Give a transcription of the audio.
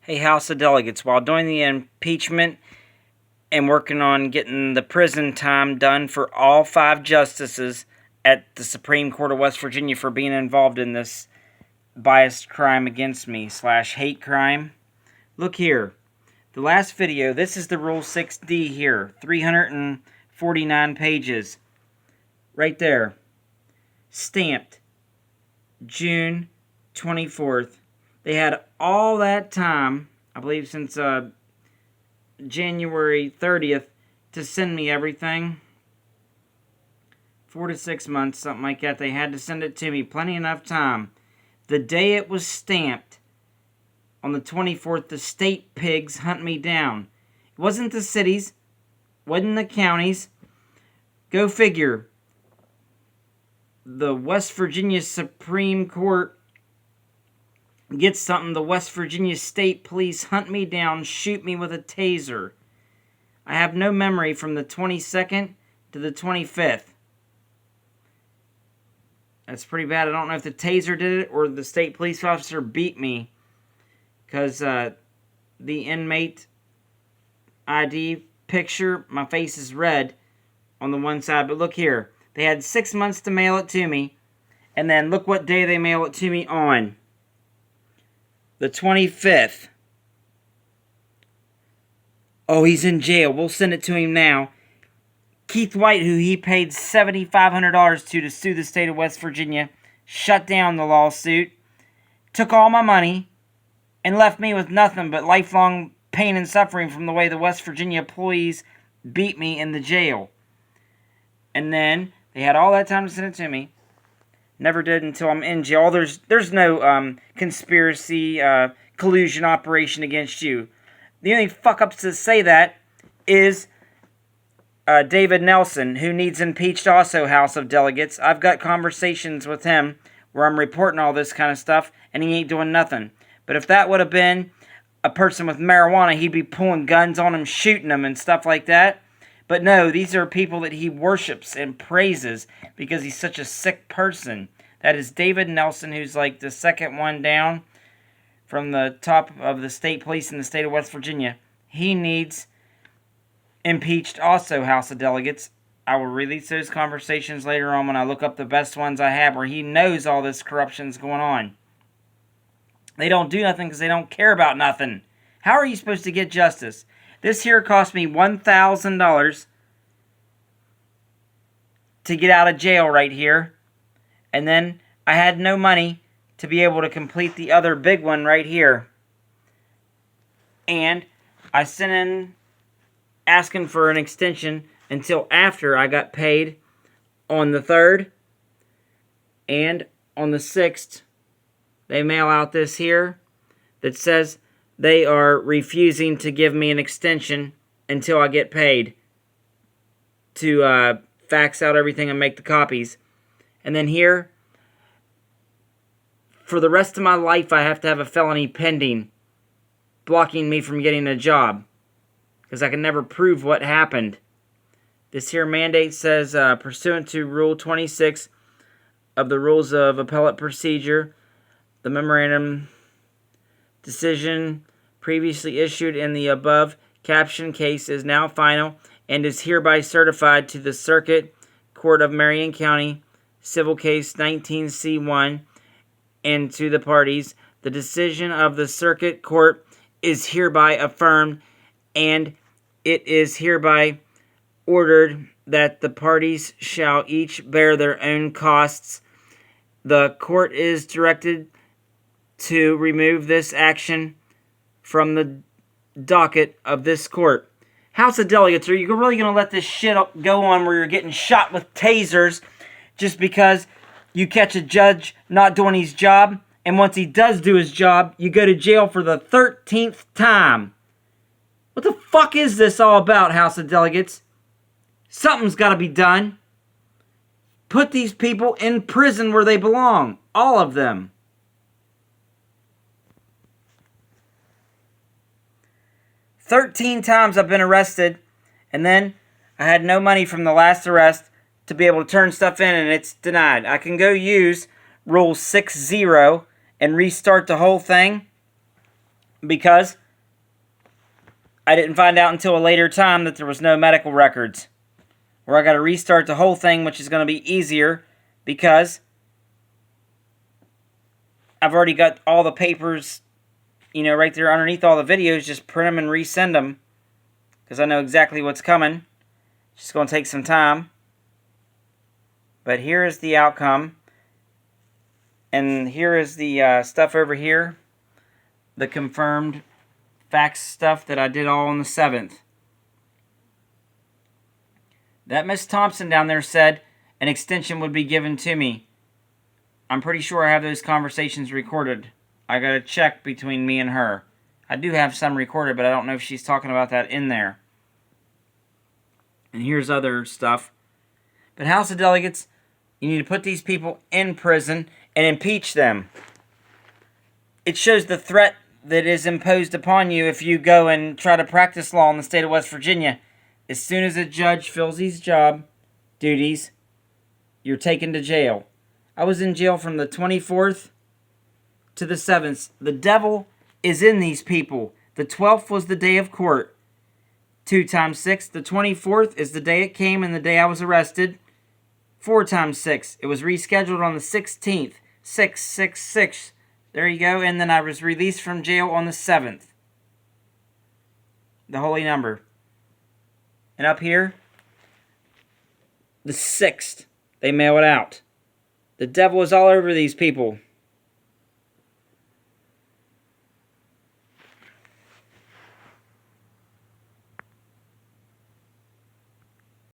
Hey, House of Delegates, while doing the impeachment and working on getting the prison time done for all 5 justices at the Supreme Court of West Virginia for being involved in this biased crime against me / hate crime, look here. The last video, this is the Rule 6D here, 349 pages. Right there. Stamped June 24th. They had all that time, I believe since January 30th, to send me everything. 4 to 6 months, something like that. They had to send it to me. Plenty enough time. The day it was stamped, on the 24th, the state pigs hunt me down. It wasn't the cities. Wasn't the counties. Go figure. The West Virginia Supreme Court gets something, the West Virginia State Police hunt me down, shoot me with a taser. I have no memory from the 22nd to the 25th. That's pretty bad. I don't know if the taser did it or the state police officer beat me, because the inmate ID picture, my face is red on the one side. But look here. They had 6 months to mail it to me, and then look what day they mail it to me on. The 25th. Oh, he's in jail. We'll send it to him now. Keith White, who he paid $7,500 to sue the state of West Virginia, shut down the lawsuit, took all my money, and left me with nothing but lifelong pain and suffering from the way the West Virginia employees beat me in the jail. And then they had all that time to send it to me. Never did until I'm in jail. There's no conspiracy, collusion operation against you. The only fuck-ups to say that is David Nelson, who needs impeached also, House of Delegates. I've got conversations with him where I'm reporting all this kind of stuff, and he ain't doing nothing. But if that would have been a person with marijuana, he'd be pulling guns on him, shooting them, and stuff like that. But no, these are people that he worships and praises because he's such a sick person. That is David Nelson, who's like the second one down from the top of the state police in the state of West Virginia. He needs impeached also, House of Delegates. I will release those conversations later on when I look up the best ones I have where he knows all this corruption's going on. They don't do nothing because they don't care about nothing. How are you supposed to get justice? This here cost me $1,000 to get out of jail right here. And then I had no money to be able to complete the other big one right here. And I sent in asking for an extension until after I got paid on the 3rd. And on the 6th, they mail out this here that says they are refusing to give me an extension until I get paid to fax out everything and make the copies. And then here, for the rest of my life, I have to have a felony pending, blocking me from getting a job, because I can never prove what happened. This here mandate says, pursuant to Rule 26 of the Rules of Appellate Procedure, the memorandum decision previously issued in the above captioned case is now final and is hereby certified to the Circuit Court of Marion County, Civil Case 19C1, and to the parties. The decision of the Circuit Court is hereby affirmed, and it is hereby ordered that the parties shall each bear their own costs. The court is directed to remove this action from the docket of this court. House of Delegates, are you really going to let this shit go on where you're getting shot with tasers just because you catch a judge not doing his job, and once he does do his job, you go to jail for the 13th time? What the fuck is this all about, House of Delegates? Something's got to be done. Put these people in prison where they belong. All of them. "13 times I've been arrested, and then I had no money from the last arrest to be able to turn stuff in, and it's denied. I can go use Rule 6.0 and restart the whole thing, because I didn't find out until a later time that there was no medical records. Where I got to restart the whole thing, which is going to be easier because I've already got all the papers, right there underneath all the videos. Just print them and resend them because I know exactly what's coming. It's just going to take some time. But here is the outcome. And here is the stuff over here. The confirmed fax stuff that I did all on the 7th. That Miss Thompson down there said an extension would be given to me. I'm pretty sure I have those conversations recorded. I gotta check between me and her. I do have some recorded, but I don't know if she's talking about that in there. And here's other stuff. But House of Delegates, you need to put these people in prison and impeach them. It shows the threat that is imposed upon you if you go and try to practice law in the state of West Virginia. As soon as a judge fills these job duties, you're taken to jail. I was in jail from the 24th to the 7th. The devil is in these people. The 12th was the day of court. 2 times 6. The 24th is the day it came and the day I was arrested. 4 times 6. It was rescheduled on the 16th. 666. There you go. And then I was released from jail on the 7th. The holy number. And up here, the 6th. They mail it out. The devil is all over these people.